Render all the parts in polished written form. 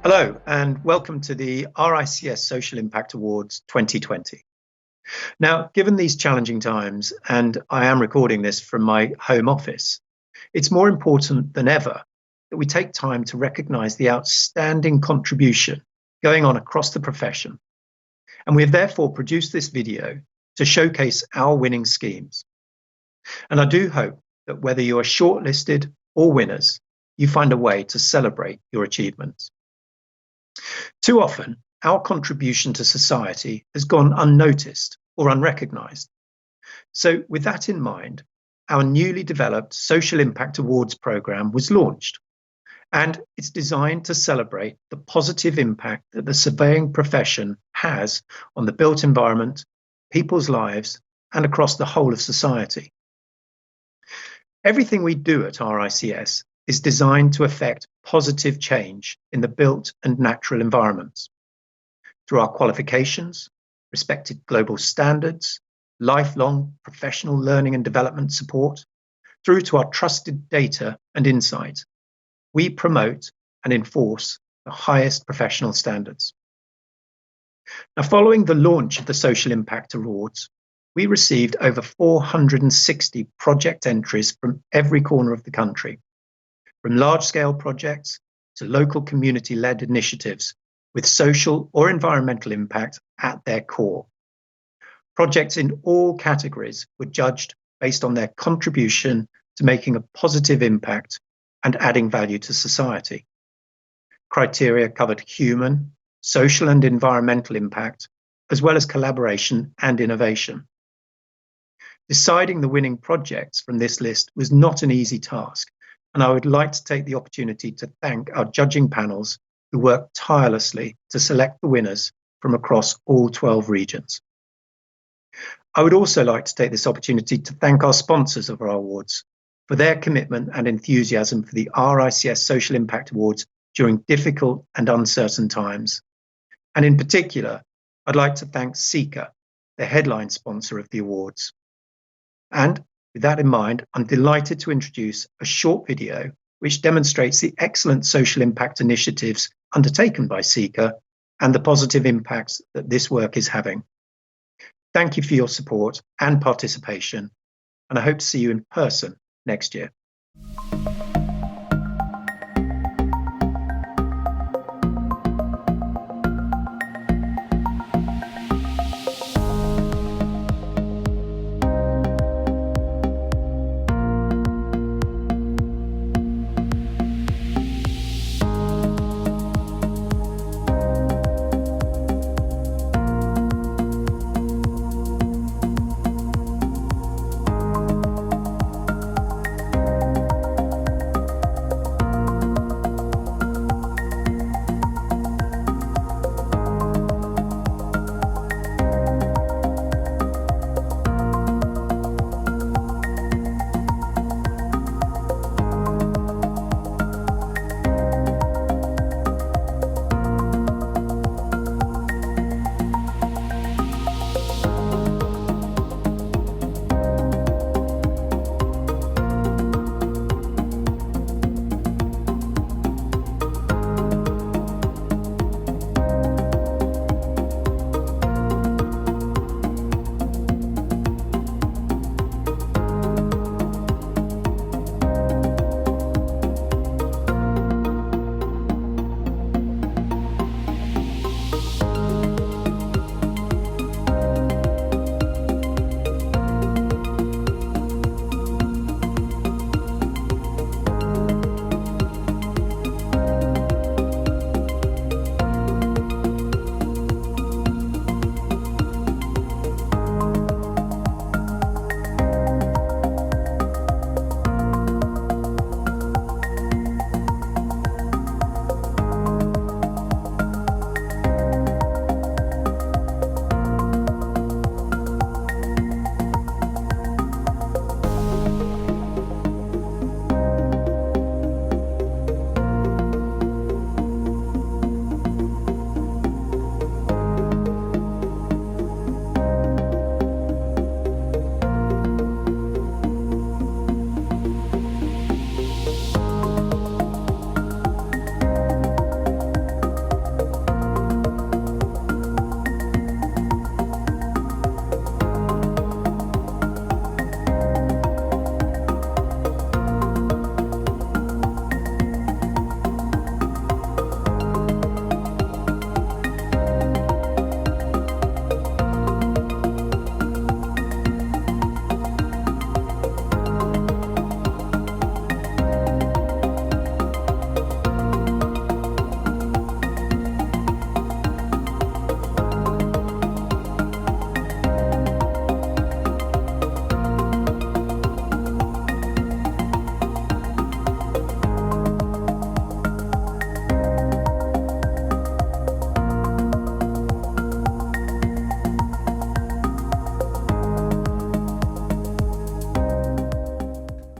Hello, and welcome to the RICS Social Impact Awards 2020. Now, given these challenging times, and I am recording this from my home office, it's more important than ever that we take time to recognise the outstanding contribution going on across the profession. And we have therefore produced this video to showcase our winning schemes. And I do hope that whether you are shortlisted or winners, you find a way to celebrate your achievements. Too often, our contribution to society has gone unnoticed or unrecognised. So with that in mind, our newly developed Social Impact Awards programme was launched, and it's designed to celebrate the positive impact that the surveying profession has on the built environment, people's lives, and across the whole of society. Everything we do at RICS is designed to affect positive change in the built and natural environments through our qualifications, respected global standards, lifelong professional learning and development support, through to our trusted data and insight. We promote and enforce the highest professional standards. Now, following the launch of the Social Impact Awards, we received over 460 project entries from every corner of the country, from large-scale projects to local community-led initiatives with social or environmental impact at their core. Projects in all categories were judged based on their contribution to making a positive impact and adding value to society. Criteria covered human, social and environmental impact, as well as collaboration and innovation. Deciding the winning projects from this list was not an easy task, and I would like to take the opportunity to thank our judging panels who worked tirelessly to select the winners from across all 12 regions. I would also like to take this opportunity to thank our sponsors of our awards for their commitment and enthusiasm for the RICS Social Impact Awards during difficult and uncertain times. And in particular, I'd like to thank Sika, the headline sponsor of the awards. And with that in mind, I'm delighted to introduce a short video which demonstrates the excellent social impact initiatives undertaken by Sika and the positive impacts that this work is having. Thank you for your support and participation, and I hope to see you in person next year.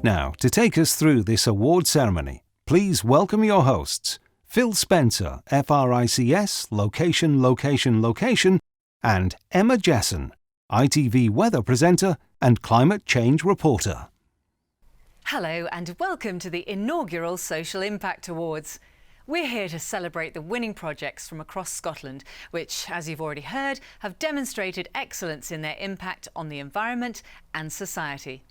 Now, to take us through this award ceremony, please welcome your hosts, Phil Spencer, FRICS, Location, and Emma Jessen, ITV weather presenter and climate change reporter. Hello and welcome to the inaugural Social Impact Awards. We're here to celebrate the winning projects from across Scotland, which, as you've already heard, have demonstrated excellence in their impact on the environment and society.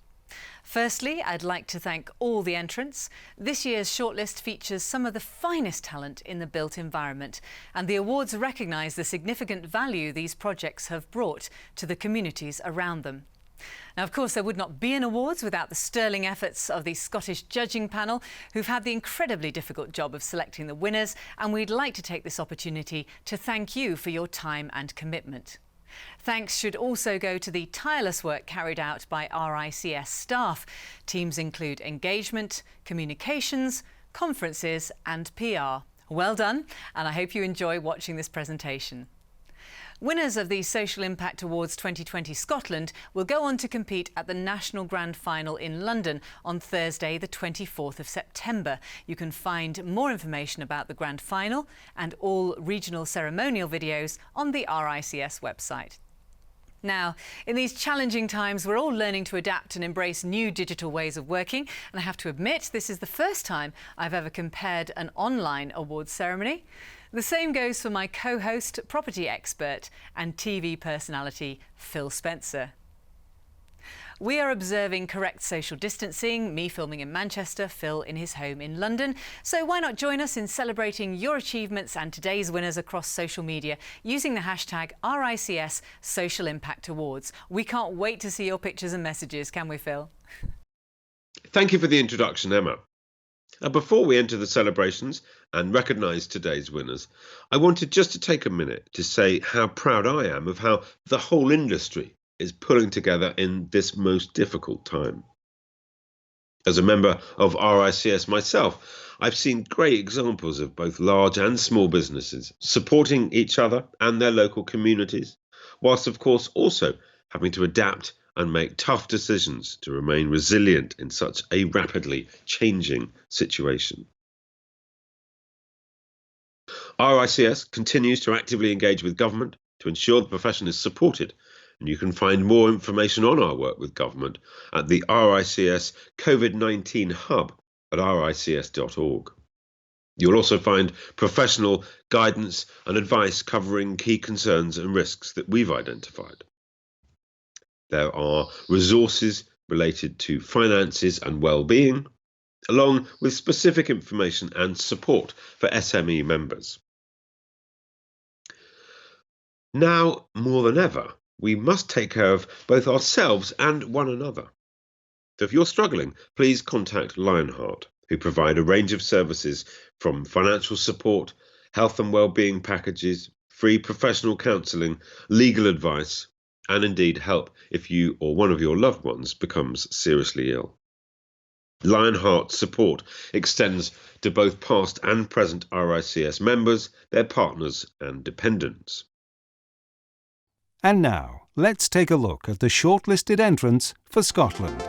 Firstly, I'd like to thank all the entrants. This year's shortlist features some of the finest talent in the built environment, and the awards recognise the significant value these projects have brought to the communities around them. Now, of course, there would not be an awards without the sterling efforts of the Scottish judging panel, who've had the incredibly difficult job of selecting the winners, and we'd like to take this opportunity to thank you for your time and commitment. Thanks should also go to the tireless work carried out by RICS staff. Teams include engagement, communications, conferences and PR. Well done, and I hope you enjoy watching this presentation. Winners of the Social Impact Awards 2020 Scotland will go on to compete at the National Grand Final in London on Thursday the 24th of September. You can find more information about the Grand Final and all regional ceremonial videos on the RICS website. Now, in these challenging times, we're all learning to adapt and embrace new digital ways of working. And I have to admit, this is the first time I've ever compared an online awards ceremony. The same goes for my co-host, property expert and TV personality, Phil Spencer. We are observing correct social distancing, me filming in Manchester, Phil in his home in London. So why not join us in celebrating your achievements and today's winners across social media using the hashtag RICS Social Impact Awards. We can't wait to see your pictures and messages, can we, Phil? Thank you for the introduction, Emma. Before we enter the celebrations and recognise today's winners, I wanted just to take a minute to say how proud I am of how the whole industry is pulling together in this most difficult time. As a member of RICS myself, I've seen great examples of both large and small businesses supporting each other and their local communities, whilst of course also having to adapt and make tough decisions to remain resilient in such a rapidly changing situation. RICS continues to actively engage with government to ensure the profession is supported, and you can find more information on our work with government at the RICS COVID-19 Hub at rics.org. You'll also find professional guidance and advice covering key concerns and risks that we've identified. There are resources related to finances and well-being, along with specific information and support for SME members. Now, more than ever, we must take care of both ourselves and one another. So if you're struggling, please contact Lionheart, who provide a range of services from financial support, health and well-being packages, free professional counselling, legal advice, and indeed help if you or one of your loved ones becomes seriously ill. Lionheart's support extends to both past and present RICS members, their partners and dependents. And now, let's take a look at the shortlisted entrants for Scotland.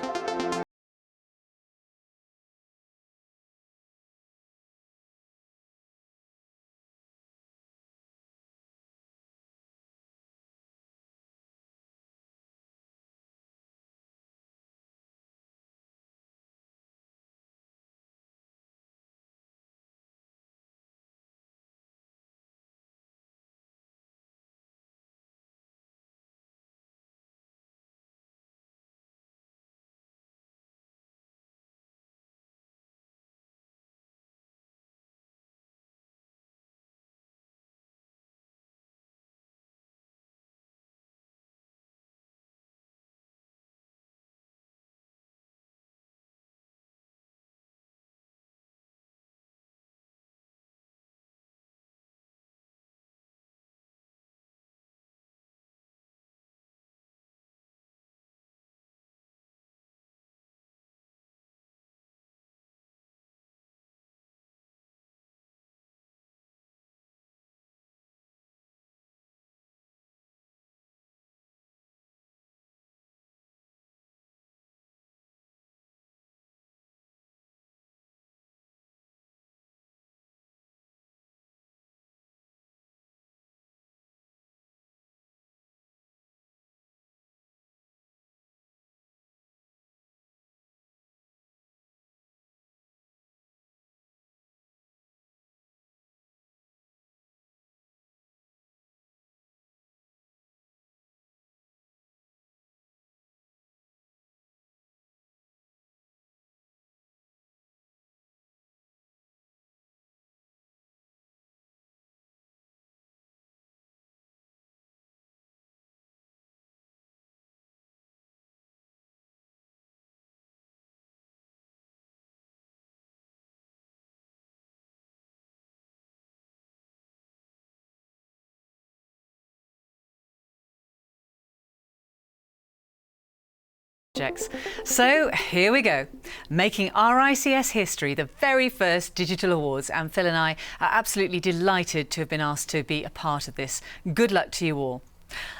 So here we go, making RICS history, the very first digital awards, and Phil and I are absolutely delighted to have been asked to be a part of this. Good luck to you all.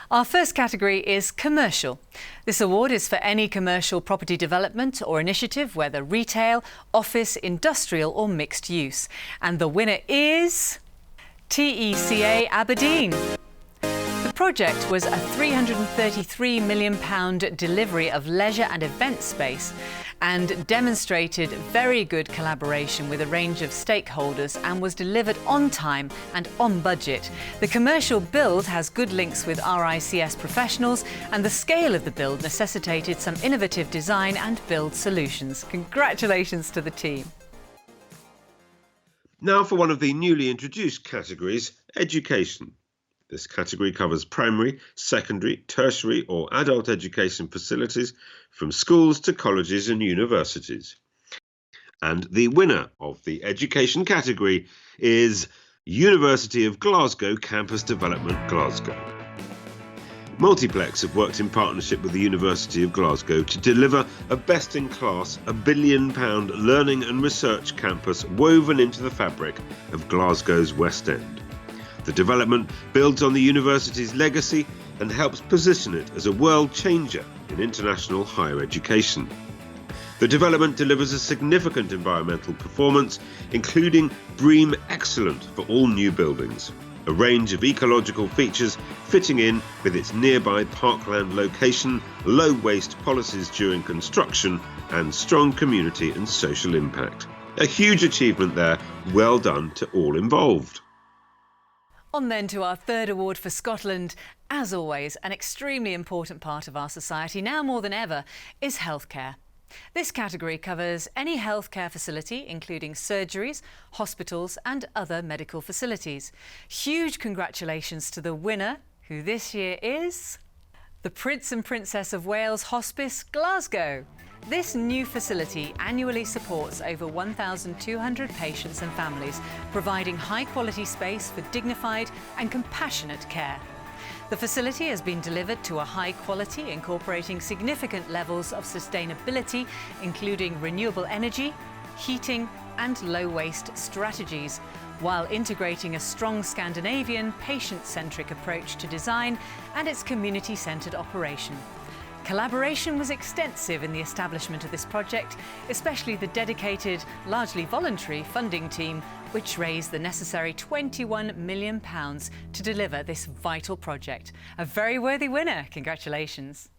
Our first category is commercial. This award is for any commercial property development or initiative, whether retail, office, industrial or mixed use. And the winner is TECA Aberdeen. The project was a £333 million delivery of leisure and event space and demonstrated very good collaboration with a range of stakeholders and was delivered on time and on budget. The commercial build has good links with RICS professionals, and the scale of the build necessitated some innovative design and build solutions. Congratulations to the team. Now for one of the newly introduced categories, education. This category covers primary, secondary, tertiary or adult education facilities from schools to colleges and universities. And the winner of the education category is University of Glasgow Campus Development Glasgow. Multiplex have worked in partnership with the University of Glasgow to deliver a best-in-class, £1 billion learning and research campus woven into the fabric of Glasgow's West End. The development builds on the university's legacy and helps position it as a world changer in international higher education. The development delivers a significant environmental performance, including BREEAM Excellent for all new buildings, a range of ecological features fitting in with its nearby parkland location, low waste policies during construction, and strong community and social impact. A huge achievement there, well done to all involved. On then to our third award for Scotland. As always, an extremely important part of our society, now more than ever, is healthcare. This category covers any healthcare facility, including surgeries, hospitals and other medical facilities. Huge congratulations to the winner, who this year is the Prince and Princess of Wales Hospice, Glasgow. This new facility annually supports over 1,200 patients and families, providing high-quality space for dignified and compassionate care. The facility has been delivered to a high quality, incorporating significant levels of sustainability, including renewable energy, heating and low-waste strategies, while integrating a strong Scandinavian, patient-centric approach to design and its community-centred operation. Collaboration was extensive in the establishment of this project, especially the dedicated, largely voluntary funding team, which raised the necessary £21 million to deliver this vital project. A very worthy winner. Congratulations.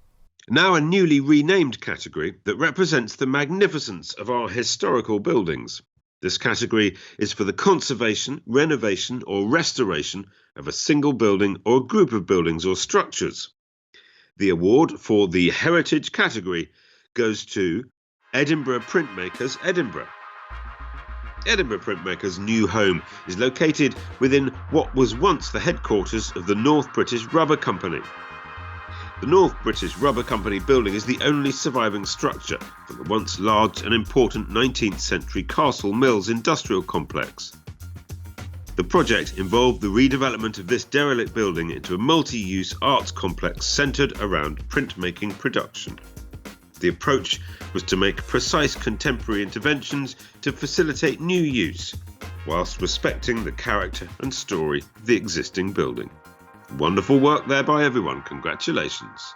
Now a newly renamed category that represents the magnificence of our historical buildings. This category is for the conservation, renovation or restoration of a single building or group of buildings or structures. The award for the Heritage category goes to Edinburgh Printmakers, Edinburgh. Edinburgh Printmakers' new home is located within what was once the headquarters of the North British Rubber Company. The North British Rubber Company building is the only surviving structure from the once large and important 19th century Castle Mills industrial complex. The project involved the redevelopment of this derelict building into a multi-use arts complex centred around printmaking production. The approach was to make precise contemporary interventions to facilitate new use, whilst respecting the character and story of the existing building. Wonderful work there by everyone. Congratulations.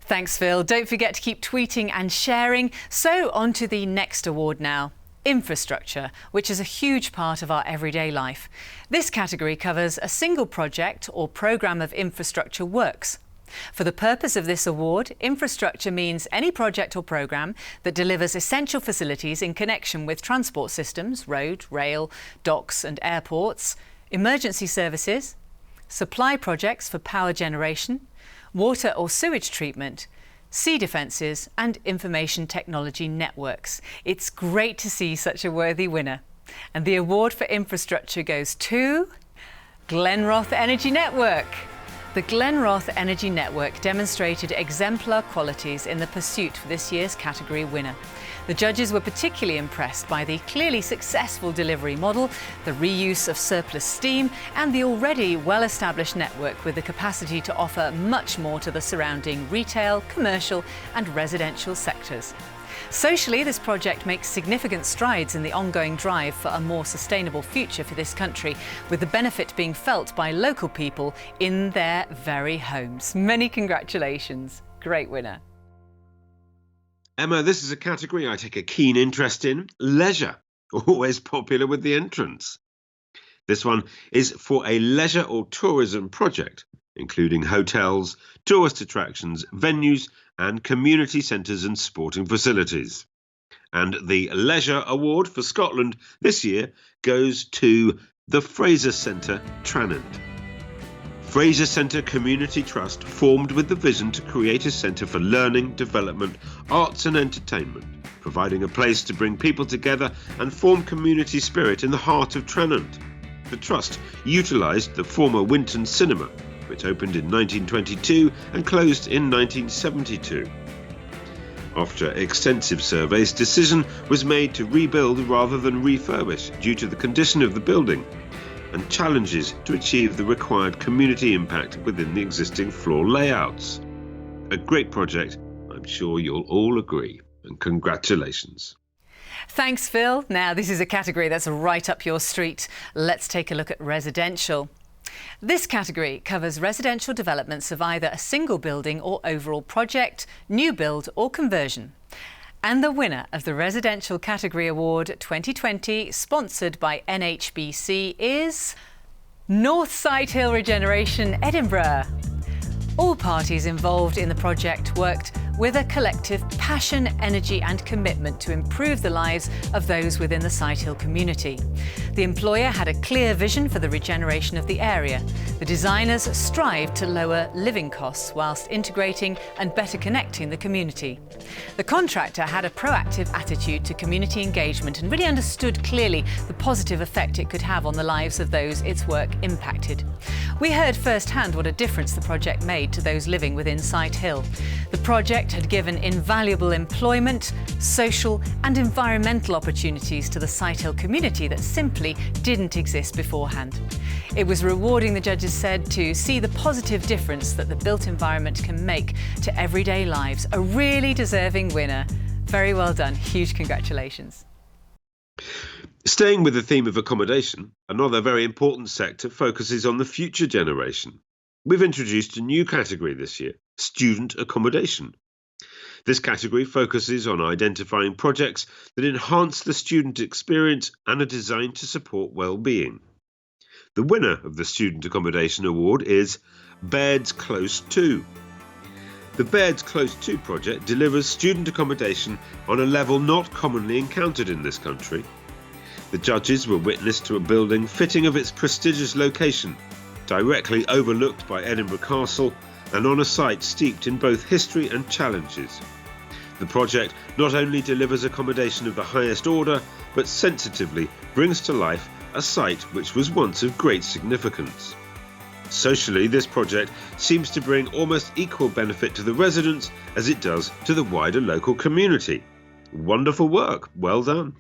Thanks, Phil. Don't forget to keep tweeting and sharing. So on to the next award now. Infrastructure, which is a huge part of our everyday life. This category covers a single project or programme of infrastructure works. For the purpose of this award, infrastructure means any project or programme that delivers essential facilities in connection with transport systems, road, rail, docks and airports, emergency services, supply projects for power generation, water or sewage treatment, sea defences and information technology networks. It's great to see such a worthy winner. And the award for infrastructure goes to Glenroth Energy Network. The Glenroth Energy Network demonstrated exemplar qualities in the pursuit for this year's category winner. The judges were particularly impressed by the clearly successful delivery model, the reuse of surplus steam, and the already well-established network with the capacity to offer much more to the surrounding retail, commercial and residential sectors. Socially, this project makes significant strides in the ongoing drive for a more sustainable future for this country, with the benefit being felt by local people in their very homes. Many congratulations. Great winner. Emma, this is a category I take a keen interest in. Leisure, always popular with the entrants. This one is for a leisure or tourism project, including hotels, tourist attractions, venues and community centres and sporting facilities. And the Leisure Award for Scotland this year goes to the Fraser Centre, Tranent. Fraser Centre Community Trust formed with the vision to create a centre for learning, development, arts and entertainment, providing a place to bring people together and form community spirit in the heart of Tranent. The Trust utilised the former Winton Cinema, which opened in 1922 and closed in 1972. After extensive surveys, decision was made to rebuild rather than refurbish due to the condition of the building and challenges to achieve the required community impact within the existing floor layouts. A great project, I'm sure you'll all agree, and congratulations. Thanks, Phil. Now, this is a category that's right up your street. Let's take a look at residential. This category covers residential developments of either a single building or overall project, new build or conversion. And the winner of the Residential Category Award 2020, sponsored by NHBC, is North Sighthill Regeneration, Edinburgh. All parties involved in the project worked with a collective passion, energy and commitment to improve the lives of those within the Sighthill community. The employer had a clear vision for the regeneration of the area. The designers strived to lower living costs whilst integrating and better connecting the community. The contractor had a proactive attitude to community engagement and really understood clearly the positive effect it could have on the lives of those its work impacted. We heard firsthand what a difference the project made to those living within Sighthill. The project had given invaluable employment, social and environmental opportunities to the Sighthill community that simply didn't exist beforehand. It was rewarding, the judges said, to see the positive difference that the built environment can make to everyday lives. A really deserving winner. Very well done. Huge congratulations. Staying with the theme of accommodation, another very important sector focuses on the future generation. We've introduced a new category this year, student accommodation. This category focuses on identifying projects that enhance the student experience and are designed to support well-being. The winner of the Student Accommodation Award is Baird's Close 2. The Baird's Close 2 project delivers student accommodation on a level not commonly encountered in this country. The judges were witness to a building fitting of its prestigious location, directly overlooked by Edinburgh Castle and on a site steeped in both history and challenges. The project not only delivers accommodation of the highest order, but sensitively brings to life a site which was once of great significance. Socially, this project seems to bring almost equal benefit to the residents as it does to the wider local community. Wonderful work, well done.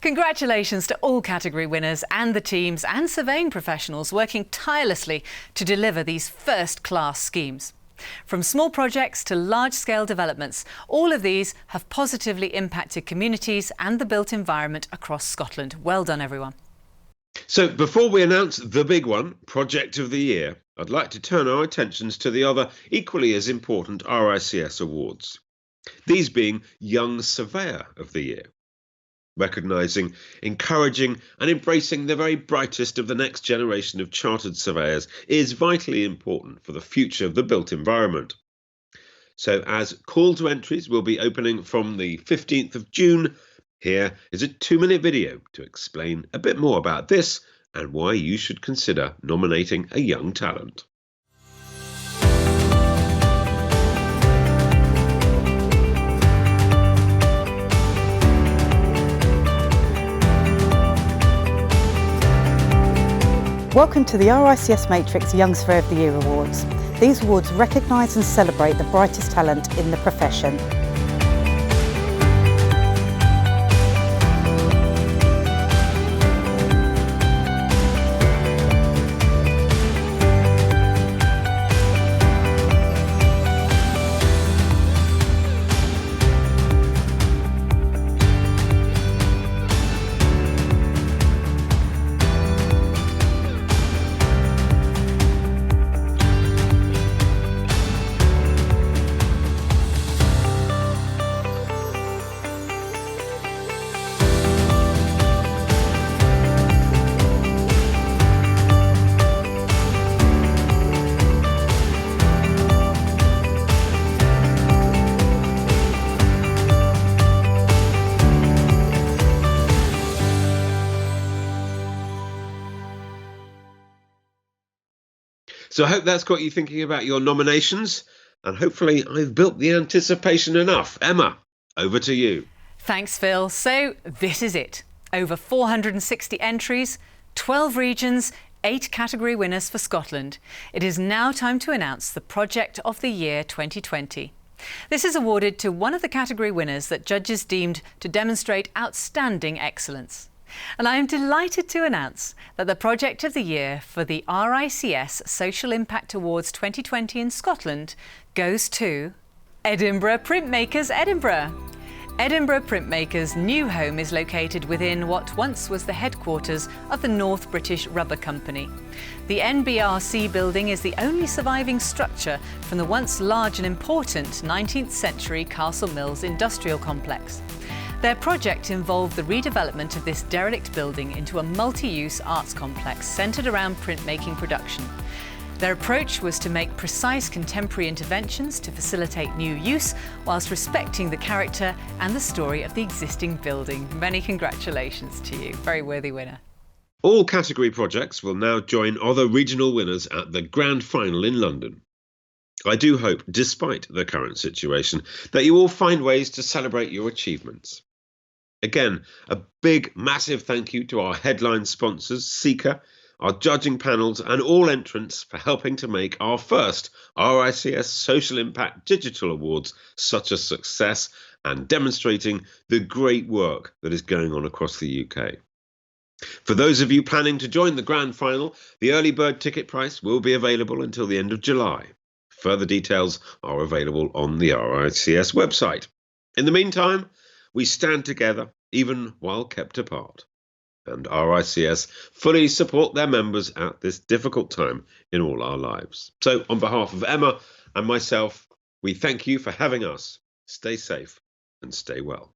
Congratulations to all category winners and the teams and surveying professionals working tirelessly to deliver these first-class schemes. From small projects to large-scale developments, all of these have positively impacted communities and the built environment across Scotland. Well done, everyone. So before we announce the big one, Project of the Year, I'd like to turn our attentions to the other equally as important RICS awards. These being Young Surveyor of the Year. Recognising, encouraging and embracing the very brightest of the next generation of chartered surveyors is vitally important for the future of the built environment. So as call to entries will be opening from the 15th of June, here is a 2-minute video to explain a bit more about this and why you should consider nominating a young talent. Welcome to the RICS Matrix Youngster of the Year Awards. These awards recognise and celebrate the brightest talent in the profession. So I hope that's got you thinking about your nominations, and hopefully I've built the anticipation enough. Emma, over to you. Thanks, Phil. So this is it. Over 460 entries, 12 regions, 8 category winners for Scotland. It is now time to announce the Project of the Year 2020. This is awarded to one of the category winners that judges deemed to demonstrate outstanding excellence. And I am delighted to announce that the Project of the Year for the RICS Social Impact Awards 2020 in Scotland goes to Edinburgh Printmakers Edinburgh. Edinburgh Printmakers' new home is located within what once was the headquarters of the North British Rubber Company. The NBRC building is the only surviving structure from the once large and important 19th century Castle Mills industrial complex. Their project involved the redevelopment of this derelict building into a multi-use arts complex centred around printmaking production. Their approach was to make precise contemporary interventions to facilitate new use whilst respecting the character and the story of the existing building. Many congratulations to you. Very worthy winner. All category projects will now join other regional winners at the grand final in London. I do hope, despite the current situation, that you all find ways to celebrate your achievements. Again, a big, massive thank you to our headline sponsors, Seeker, our judging panels and all entrants for helping to make our first RICS Social Impact Digital Awards such a success and demonstrating the great work that is going on across the UK. For those of you planning to join the grand final, the early bird ticket price will be available until the end of July. Further details are available on the RICS website. In the meantime, we stand together, even while kept apart. And RICS fully support their members at this difficult time in all our lives. So, on behalf of Emma and myself, we thank you for having us. Stay safe and stay well.